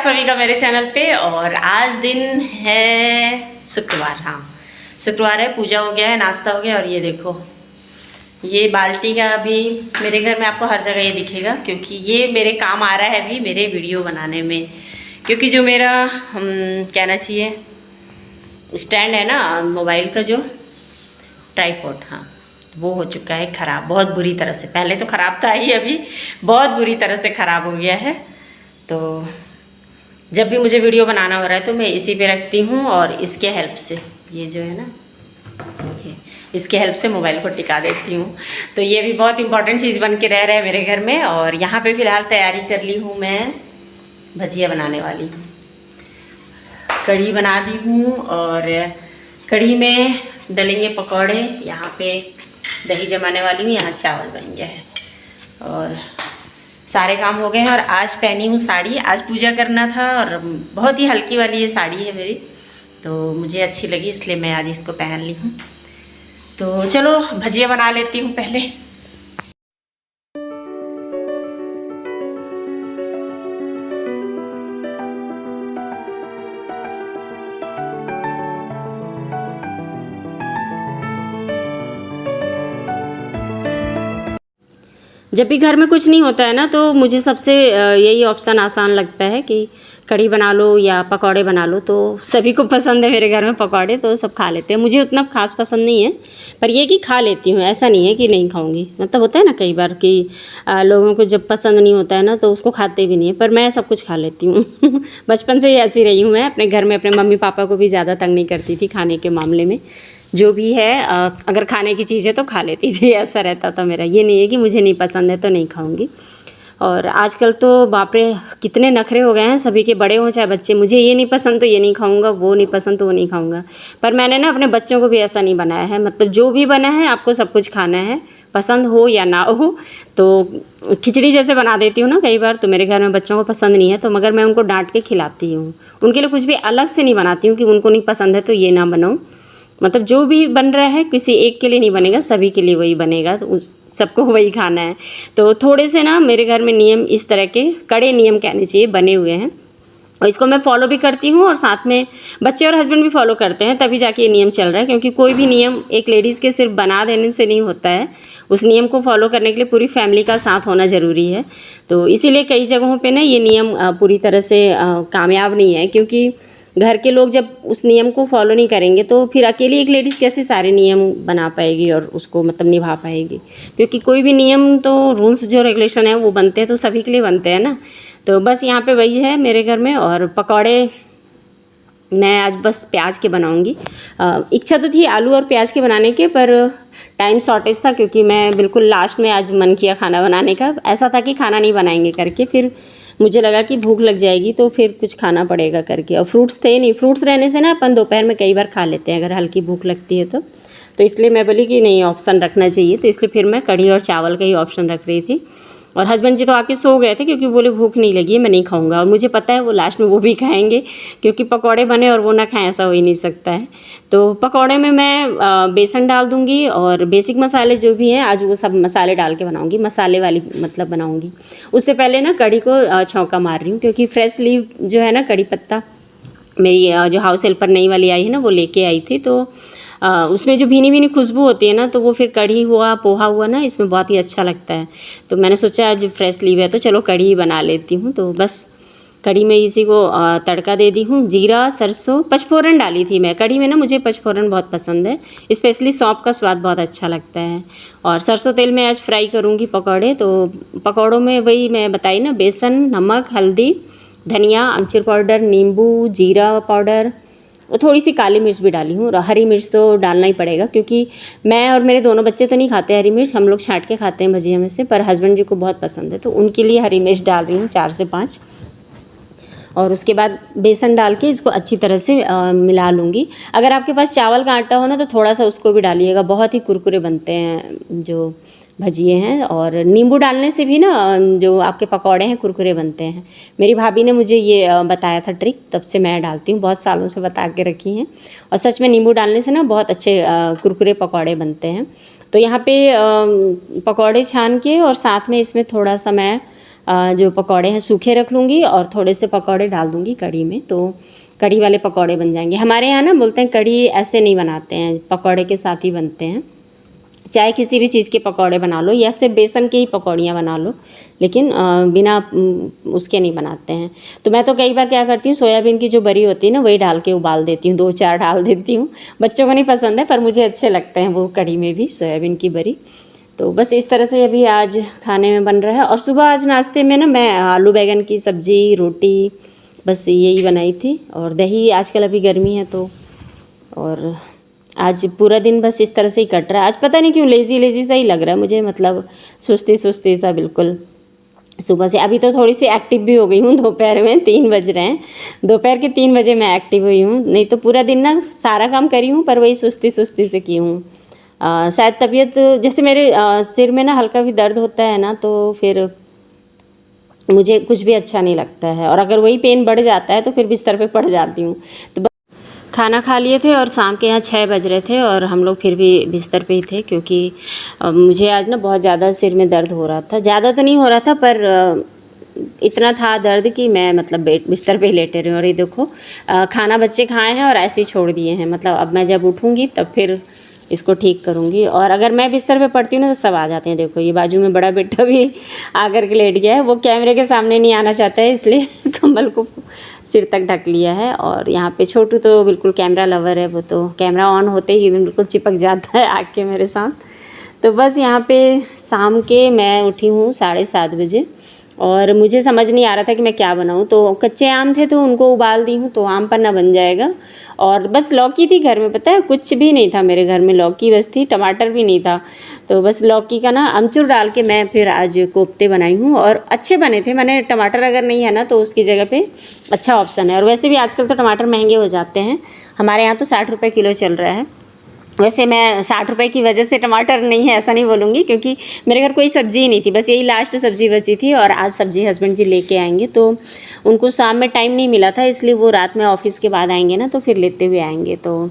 सभी का मेरे चैनल पे। और आज दिन है शुक्रवार। हाँ, शुक्रवार है, पूजा हो गया है, नाश्ता हो गया। और ये देखो, ये बाल्टी का अभी मेरे घर में आपको हर जगह ये दिखेगा, क्योंकि ये मेरे काम आ रहा है अभी मेरे वीडियो बनाने में। क्योंकि जो मेरा कहना चाहिए स्टैंड है ना मोबाइल का, जो ट्राइपॉड, हाँ, वो हो चुका है ख़राब बहुत बुरी तरह से। पहले तो ख़राब था ही, अभी बहुत बुरी तरह से ख़राब हो गया है। तो जब भी मुझे वीडियो बनाना हो रहा है तो मैं इसी पे रखती हूँ, और इसके हेल्प से, ये जो है ना, ये इसके हेल्प से मोबाइल को टिका देती हूँ। तो ये भी बहुत इंपॉर्टेंट चीज़ बन के रह रहा है मेरे घर में। और यहाँ पे फ़िलहाल तैयारी कर ली हूँ, मैं भजिया बनाने वाली हूँ। कढ़ी बना दी हूँ, और कढ़ी में डलेंगे पकौड़े। यहाँ पे दही जमाने वाली हूँ, यहाँ चावल बन गया है, और सारे काम हो गए हैं। और आज पहनी हूँ साड़ी, आज पूजा करना था, और बहुत ही हल्की वाली ये साड़ी है मेरी, तो मुझे अच्छी लगी इसलिए मैं आज इसको पहन ली हूँ। तो चलो भजिया बना लेती हूँ पहले। जब भी घर में कुछ नहीं होता है ना, तो मुझे सबसे यही ऑप्शन आसान लगता है कि कढ़ी बना लो या पकौड़े बना लो। तो सभी को पसंद है मेरे घर में पकौड़े, तो सब खा लेते हैं। मुझे उतना खास पसंद नहीं है, पर ये कि खा लेती हूँ, ऐसा नहीं है कि नहीं खाऊंगी। मतलब होता है ना कई बार कि लोगों को जब पसंद नहीं होता है ना तो उसको खाते भी नहीं है, पर मैं सब कुछ खा लेती हूँ। बचपन से ही ऐसी रही हूँ मैं। अपने घर में अपने मम्मी पापा को भी ज़्यादा तंग नहीं करती थी खाने के मामले में। जो भी है अगर खाने की चीज़ है तो खा लेती थी, ऐसा रहता था मेरा। ये नहीं है कि मुझे नहीं पसंद है तो नहीं खाऊंगी। और आजकल तो बाप रे कितने नखरे हो गए हैं सभी के, बड़े हों चाहे बच्चे। मुझे ये नहीं पसंद तो ये नहीं खाऊंगा, वो नहीं पसंद तो वो नहीं खाऊंगा। पर मैंने ना अपने बच्चों को भी ऐसा नहीं बनाया है। मतलब जो भी बना है आपको सब कुछ खाना है, पसंद हो या ना हो। तो खिचड़ी जैसे बना देती हूँ ना कई बार, तो मेरे घर में बच्चों को पसंद नहीं है, तो मगर मैं उनको डांट के खिलाती हूँ। उनके लिए कुछ भी अलग से नहीं बनाती हूँ कि उनको नहीं पसंद है तो ये ना बनाऊँ। मतलब जो भी बन रहा है किसी एक के लिए नहीं बनेगा, सभी के लिए वही बनेगा, तो उस सबको वही खाना है। तो थोड़े से ना मेरे घर में नियम इस तरह के कड़े नियम कहने चाहिए बने हुए हैं, और इसको मैं फॉलो भी करती हूँ, और साथ में बच्चे और हस्बैंड भी फॉलो करते हैं, तभी जाके ये नियम चल रहा है। क्योंकि कोई भी नियम एक लेडीज़ के सिर्फ बना देने से नहीं होता है, उस नियम को फॉलो करने के लिए पूरी फैमिली का साथ होना ज़रूरी है। तो इसीलिए कई जगहों पे ना ये नियम पूरी तरह से कामयाब नहीं है, क्योंकि घर के लोग जब उस नियम को फॉलो नहीं करेंगे तो फिर अकेली एक लेडीज़ कैसे सारे नियम बना पाएगी और उसको मतलब निभा पाएगी। क्योंकि कोई भी नियम तो रूल्स जो रेगुलेशन है वो बनते हैं तो सभी के लिए बनते हैं ना। तो बस यहाँ पे वही है मेरे घर में। और पकौड़े मैं आज बस प्याज के बनाऊंगी। इच्छा तो थी आलू और प्याज के बनाने के, पर टाइम शॉर्टेज था, क्योंकि मैं बिल्कुल लास्ट में आज मन किया खाना बनाने का। ऐसा था कि खाना नहीं बनाएंगे करके, फिर मुझे लगा कि भूख लग जाएगी तो फिर कुछ खाना पड़ेगा करके। और फ्रूट्स थे नहीं, फ्रूट्स रहने से ना अपन दोपहर में कई बार खा लेते हैं अगर हल्की भूख लगती है तो इसलिए मैं बोली कि नहीं, ऑप्शन रखना चाहिए। तो इसलिए फिर मैं कढ़ी और चावल का ही ऑप्शन रख रही थी। और हस्बैंड जी तो आके सो गए थे, क्योंकि बोले भूख नहीं लगी है, मैं नहीं खाऊंगा। और मुझे पता है वो लास्ट में वो भी खाएंगे, क्योंकि पकौड़े बने और वो ना खाएं ऐसा हो ही नहीं सकता है। तो पकौड़े में मैं बेसन डाल दूंगी, और बेसिक मसाले जो भी हैं आज वो सब मसाले डाल के बनाऊंगी, मसाले वाली मतलब बनाऊंगी। उससे पहले ना कढ़ी को छौंका मार रही हूँ, क्योंकि फ्रेश लीव जो है ना कढ़ी पत्ता मेरी जो हाउस हेल्पर नई वाली आई है ना वो लेके आई थी, तो उसमें जो भीनी भीनी खुशबू होती है ना, तो वो फिर कढ़ी हुआ पोहा हुआ ना इसमें बहुत ही अच्छा लगता है। तो मैंने सोचा आज फ्रेश लीव है तो चलो कढ़ी ही बना लेती हूँ। तो बस कढ़ी में इसी को तड़का दे दी हूँ। जीरा सरसों पचफोरन डाली थी मैं कढ़ी में ना, मुझे पचफोरन बहुत पसंद है, स्पेशली सौंफ का स्वाद बहुत अच्छा लगता है। और सरसों तेल में आज फ्राई करूँगी पकौड़े। तो पकौड़ों में वही मैं बताई ना, बेसन, नमक, हल्दी, धनिया, अमचूर पाउडर, नींबू, जीरा पाउडर, और थोड़ी सी काली मिर्च भी डाली हूँ। और हरी मिर्च तो डालना ही पड़ेगा, क्योंकि मैं और मेरे दोनों बच्चे तो नहीं खाते हरी मिर्च, हम लोग छाँट के खाते हैं भजिया में से, पर हस्बैंड जी को बहुत पसंद है तो उनके लिए हरी मिर्च डाल रही हूँ 4 से 5। और उसके बाद बेसन डाल के इसको अच्छी तरह से मिला लूँगी। अगर आपके पास चावल का आटा हो ना तो थोड़ा सा उसको भी डालिएगा, बहुत ही कुरकुरे बनते हैं जो भजिए हैं। और नींबू डालने से भी ना जो आपके पकौड़े हैं कुरकुरे बनते हैं। मेरी भाभी ने मुझे ये बताया था ट्रिक, तब से मैं डालती हूँ, बहुत सालों से बता के रखी हैं। और सच में नींबू डालने से ना बहुत अच्छे कुरकुरे पकौड़े बनते हैं। तो यहाँ पे पकौड़े छान के और साथ में इसमें थोड़ा सा मैं जो पकौड़े हैं सूखे रख लूँगी और थोड़े से पकौड़े डाल दूँगी कढ़ी में, तो कढ़ी वाले पकौड़े बन जाएंगे। हमारे यहाँ ना बोलते हैं कढ़ी ऐसे नहीं बनाते हैं, पकौड़े के साथ ही बनते हैं। चाहे किसी भी चीज़ के पकौड़े बना लो या सिर्फ बेसन की ही पकौड़ियाँ बना लो, लेकिन बिना उसके नहीं बनाते हैं। तो मैं तो कई बार क्या करती हूँ, सोयाबीन की जो बरी होती है ना वही डाल के उबाल देती हूँ, 2-4 डाल देती हूँ। बच्चों को नहीं पसंद है पर मुझे अच्छे लगते हैं वो कढ़ी में भी सोयाबीन की बरी। तो बस इस तरह से अभी आज खाने में बन रहा है। और सुबह आज नाश्ते में ना मैं आलू बैंगन की सब्ज़ी, रोटी, बस यही बनाई थी और दही। आजकल अभी गर्मी है तो, और आज पूरा दिन बस इस तरह से ही कट रहा है। आज पता नहीं क्यों लेज़ी लेज़ी सा ही लग रहा है मुझे, मतलब सुस्ती सुस्ती सा बिल्कुल सुबह से। अभी तो थोड़ी सी एक्टिव भी हो गई हूँ, दोपहर में 3 बज रहे हैं, दोपहर के 3 बजे मैं एक्टिव हुई हूँ। नहीं तो पूरा दिन ना सारा काम करी हूँ पर वही सुस्ती सुस्ती से की हूँ। शायद तबीयत, जैसे मेरे सिर में ना हल्का भी दर्द होता है ना, तो फिर मुझे कुछ भी अच्छा नहीं लगता है, और अगर वही पेन बढ़ जाता है तो फिर बिस्तर पे पड़ जाती हूँ। तो खाना खा लिए थे और शाम के यहाँ 6 बज रहे थे और हम लोग फिर भी बिस्तर पे ही थे, क्योंकि मुझे आज ना बहुत ज़्यादा सिर में दर्द हो रहा था। ज़्यादा तो नहीं हो रहा था पर इतना था दर्द कि मैं मतलब बिस्तर पे ही लेटे रही हूँ। और ये देखो खाना बच्चे खाए हैं और ऐसे ही छोड़ दिए हैं, मतलब अब मैं जब उठूँगी तब फिर इसको ठीक करूँगी। और अगर मैं बिस्तर पे पड़ती हूँ ना तो सब आ जाते हैं। देखो ये बाजू में बड़ा बेटा भी आकर के लेट गया है, वो कैमरे के सामने नहीं आना चाहता है इसलिए कम्बल को सिर तक ढक लिया है। और यहाँ पे छोटू तो बिल्कुल कैमरा लवर है, वो तो कैमरा ऑन होते ही बिल्कुल चिपक जाता है आके मेरे साथ। तो बस यहाँ पे शाम के मैं उठी हूँ 7:30 बजे और मुझे समझ नहीं आ रहा था कि मैं क्या बनाऊँ। तो कच्चे आम थे तो उनको उबाल दी हूँ, तो आम पन्ना बन जाएगा। और बस लौकी थी घर में, पता है कुछ भी नहीं था मेरे घर में, लौकी बस थी, टमाटर भी नहीं था। तो बस लौकी का ना अमचूर डाल के मैं फिर आज कोफ्ते बनाई हूँ और अच्छे बने थे। मैंने टमाटर अगर नहीं है ना तो उसकी जगह पे अच्छा ऑप्शन है। और वैसे भी आजकल तो टमाटर महंगे हो जाते हैं, हमारे यहाँ तो 60 रुपये किलो चल रहा है। वैसे मैं 60 रुपये की वजह से टमाटर नहीं है ऐसा नहीं बोलूँगी, क्योंकि मेरे घर कोई सब्ज़ी ही नहीं थी, बस यही लास्ट सब्ज़ी बची थी। और आज सब्ज़ी हस्बैंड जी लेके आएंगे, तो उनको शाम में टाइम नहीं मिला था, इसलिए वो रात में ऑफिस के बाद आएंगे ना तो फिर लेते हुए आएंगे। तो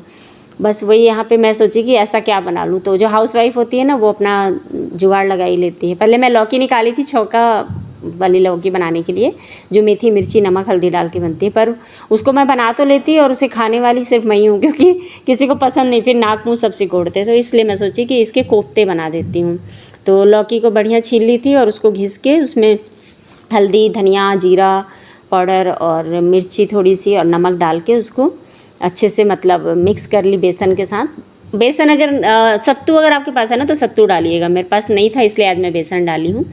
बस वही यहाँ पे मैं सोची कि ऐसा क्या बना लूँ। तो जो हाउसवाइफ होती है ना वो अपना जुगाड़ लगा ही लेती है। पहले मैं लौकी निकाली थी छौंका वाली लौकी बनाने के लिए, जो मेथी मिर्ची नमक हल्दी डाल के बनती है, पर उसको मैं बना तो लेती और उसे खाने वाली सिर्फ मैं ही हूँ, क्योंकि किसी को पसंद नहीं, फिर नाक मुँह सब सिकोड़ते। तो इसलिए मैं सोची कि इसके कोफ्ते बना देती हूँ। तो लौकी को बढ़िया छील ली थी और उसको घिस के उसमें हल्दी धनिया जीरा पाउडर और मिर्ची थोड़ी सी और नमक डाल के उसको अच्छे से मतलब मिक्स कर ली बेसन के साथ। बेसन अगर सत्तू अगर आपके पास है ना तो सत्तू डालिएगा, मेरे पास नहीं था इसलिए आज मैं बेसन डाली हूँ।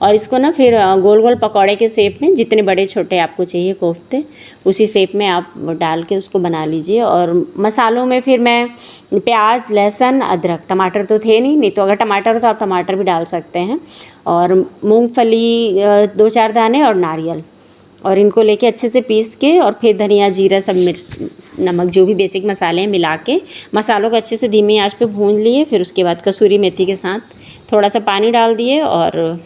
और इसको ना फिर गोल गोल पकौड़े के शेप में, जितने बड़े छोटे आपको चाहिए कोफ्ते उसी शेप में आप डाल के उसको बना लीजिए। और मसालों में फिर मैं प्याज लहसुन अदरक, टमाटर तो थे नहीं तो अगर टमाटर हो तो आप टमाटर भी डाल सकते हैं, और मूंगफली 2-4 दाने और नारियल, और इनको लेके अच्छे से पीस के और फिर धनिया जीरा सब मिर्च नमक जो भी बेसिक मसाले हैं मिला के मसालों को अच्छे से धीमी आंच पे भून लिए। फिर उसके बाद कसूरी मेथी के साथ थोड़ा सा पानी डाल दिए और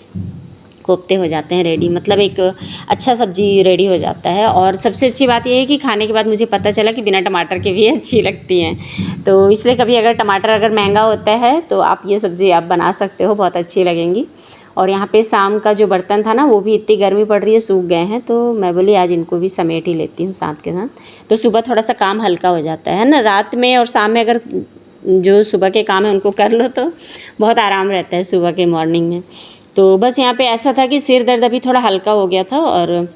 कोफ्ते हो जाते हैं रेडी, मतलब एक अच्छा सब्जी रेडी हो जाता है। और सबसे अच्छी बात यह है कि खाने के बाद मुझे पता चला कि बिना टमाटर के भी अच्छी लगती हैं। तो इसलिए कभी अगर टमाटर अगर महंगा होता है तो आप ये सब्ज़ी आप बना सकते हो, बहुत अच्छी लगेंगी। और यहाँ पे शाम का जो बर्तन था ना वो भी इतनी गर्मी पड़ रही है सूख गए हैं, तो मैं बोली आज इनको भी समेट ही लेती हूँ साथ के साथ, तो सुबह थोड़ा सा काम हल्का हो जाता है ना। रात में और शाम में अगर जो सुबह के काम है उनको कर लो तो बहुत आराम रहता है सुबह के मॉर्निंग में। तो बस यहाँ पे ऐसा था कि सिर दर्द अभी थोड़ा हल्का हो गया था, और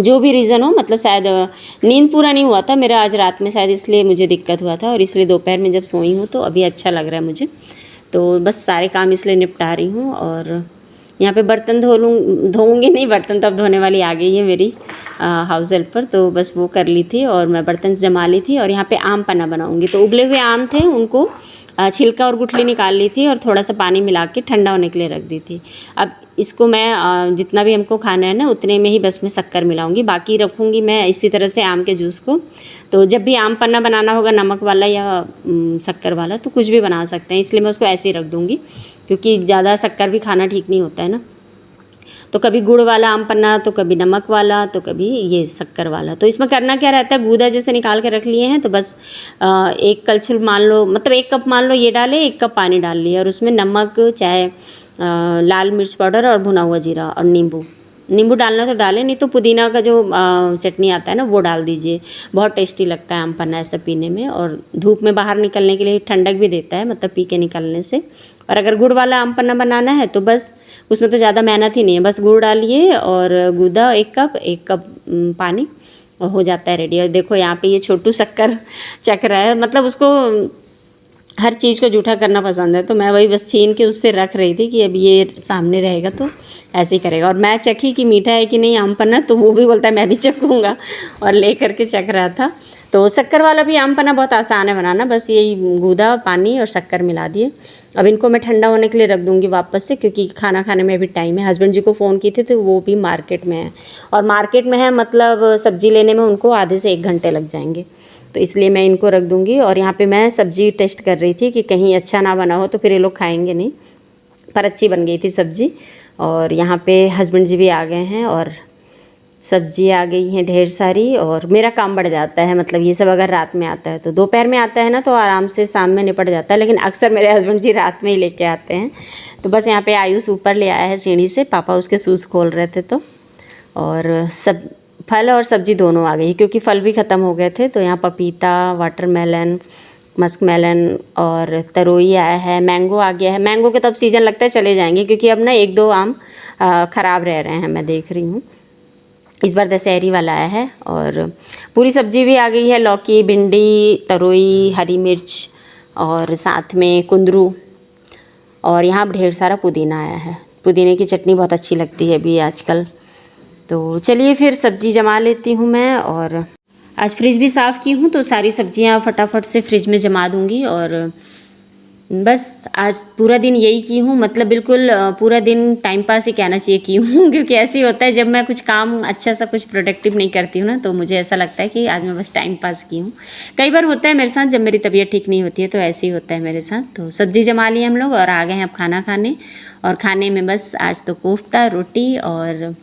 जो भी रीज़न हो मतलब शायद नींद पूरा नहीं हुआ था मेरा आज रात में, शायद इसलिए मुझे दिक्कत हुआ था। और इसलिए दोपहर में जब सोई हूँ तो अभी अच्छा लग रहा है मुझे। तो बस सारे काम इसलिए निपटा रही हूँ। और यहाँ पे बर्तन धोऊंगी नहीं, बर्तन तो अब धोने वाली आ गई है मेरी हाउस हेल्पर, तो बस वो कर ली थी और मैं बर्तन जमा ली थी। और यहाँ पे आम पन्ना बनाऊंगी, तो उबले हुए आम थे उनको छिलका और गुठली निकाल ली थी और थोड़ा सा पानी मिला के ठंडा होने के लिए रख दी थी। अब इसको मैं जितना भी हमको खाना है ना उतने में ही बस मैं शक्कर मिलाऊंगी, बाकी रखूँगी मैं इसी तरह से आम के जूस को। तो जब भी आम पन्ना बनाना होगा नमक वाला या शक्कर वाला तो कुछ भी बना सकते हैं, इसलिए मैं उसको ऐसे ही रख दूँगी, क्योंकि ज़्यादा शक्कर भी खाना ठीक नहीं होता है ना। तो कभी गुड़ वाला आम पन्ना, तो कभी नमक वाला, तो कभी ये शक्कर वाला। तो इसमें करना क्या रहता है, गूदा जैसे निकाल के रख लिए हैं तो बस एक कलछुल मान लो, मतलब 1 कप मान लो ये डाले, 1 कप पानी डाल लिया और उसमें नमक, चाहे लाल मिर्च पाउडर और भुना हुआ जीरा और नींबू डालना तो डालें, नहीं तो पुदीना का जो चटनी आता है ना वो डाल दीजिए। बहुत टेस्टी लगता है आम पन्ना ऐसा पीने में, और धूप में बाहर निकलने के लिए ठंडक भी देता है, मतलब पी के निकलने से। और अगर गुड़ वाला आम पन्ना बनाना है तो बस उसमें तो ज़्यादा मेहनत ही नहीं है, बस गुड़ डालिए और गूदा 1 कप पानी, और हो जाता है रेडी। और देखो यहाँ पे ये छोटू शक्कर चख रहा है, मतलब उसको हर चीज़ को जूठा करना पसंद है, तो मैं वही बस छीन के उससे रख रही थी कि अब ये सामने रहेगा तो ऐसे ही करेगा। और मैं चखी कि मीठा है कि नहीं आम पन्ना, तो वो भी बोलता है मैं भी चखूँगा, और ले करके चख रहा था। तो शक्कर वाला भी आम पन्ना बहुत आसान है बनाना, बस यही गूदा, पानी और शक्कर मिला दिए। अब इनको मैं ठंडा होने के लिए रख दूँगी वापस से, क्योंकि खाना खाने में भी टाइम है। हस्बैंड जी को फ़ोन की थी तो वो भी मार्केट में है, और मार्केट में है मतलब सब्ज़ी लेने में उनको आधे से 1 घंटे लग जाएंगे, तो इसलिए मैं इनको रख दूँगी। और यहाँ पे मैं सब्ज़ी टेस्ट कर रही थी कि कहीं अच्छा ना बना हो तो फिर ये लोग खाएंगे नहीं, पर अच्छी बन गई थी सब्ज़ी। और यहाँ पे हस्बैंड जी भी आ गए हैं और सब्ज़ी आ गई हैं ढेर सारी, और मेरा काम बढ़ जाता है। मतलब ये सब अगर रात में आता है, तो दोपहर में आता है ना तो आराम से शाम में निपट जाता है, लेकिन अक्सर मेरे हस्बैंड जी रात में ही लेके आते हैं। तो बस यहाँ पे आयुष ऊपर ले आया है सीढ़ी से, पापा उसके शूज़ खोल रहे थे तो, और सब फल और सब्ज़ी दोनों आ गई, क्योंकि फल भी ख़त्म हो गए थे। तो यहाँ पपीता, वाटरमेलन, मस्क मेलन और तरोई आया है, मैंगो आ गया है। मैंगो के तो अब सीज़न लगता है चले जाएंगे, क्योंकि अब ना 1-2 आम ख़राब रह रहे हैं, मैं देख रही हूँ। इस बार दशहरी वाला आया है, और पूरी सब्ज़ी भी आ गई है, लौकी, भिंडी, तरोई, हरी मिर्च और साथ में कुंदरू, और यहाँ ढेर सारा पुदीना आया है। पुदीने की चटनी बहुत अच्छी लगती है अभी आजकल। तो चलिए फिर सब्ज़ी जमा लेती हूँ मैं, और आज फ्रिज भी साफ़ की हूँ तो सारी सब्जियाँ फटाफट से फ्रिज में जमा दूँगी। और बस आज पूरा दिन यही की हूँ, मतलब बिल्कुल पूरा दिन टाइम पास ही कहना चाहिए की हूँ क्योंकि ऐसे ही होता है जब मैं कुछ काम अच्छा सा कुछ प्रोडक्टिव नहीं करती हूँ ना, तो मुझे ऐसा लगता है कि आज मैं बस टाइम पास की हूँ। कई बार होता है मेरे साथ, जब मेरी तबीयत ठीक नहीं होती है तो ऐसे ही होता है मेरे साथ। तो सब्ज़ी जमा ली हम लोग और आ गए हैं अब खाना खाने, और खाने में बस आज तो कोफ्ता, रोटी और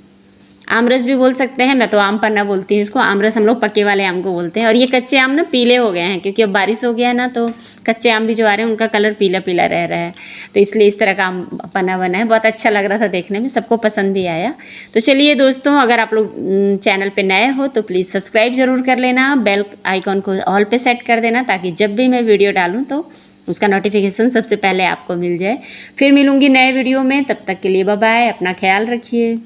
आमरस भी बोल सकते हैं, मैं तो आम पन्ना बोलती हूँ इसको। आमरस हम लोग पके वाले आम को बोलते हैं। और ये कच्चे आम ना पीले हो गए हैं, क्योंकि अब बारिश हो गया है ना, तो कच्चे आम भी जो आ रहे हैं उनका कलर पीला पीला रह रहा है, तो इसलिए इस तरह का आम पन्ना बना है। बहुत अच्छा लग रहा था देखने में, सबको पसंद भी आया। तो चलिए दोस्तों, अगर आप लोग चैनल पर नए हो तो प्लीज़ सब्सक्राइब ज़रूर कर लेना, बेल आइकॉन को ऑल पे सेट कर देना, ताकि जब भी मैं वीडियो डालूँ तो उसका नोटिफिकेशन सबसे पहले आपको मिल जाए। फिर मिलूँगी नए वीडियो में, तब तक के लिए बाय बाय, अपना ख्याल रखिए।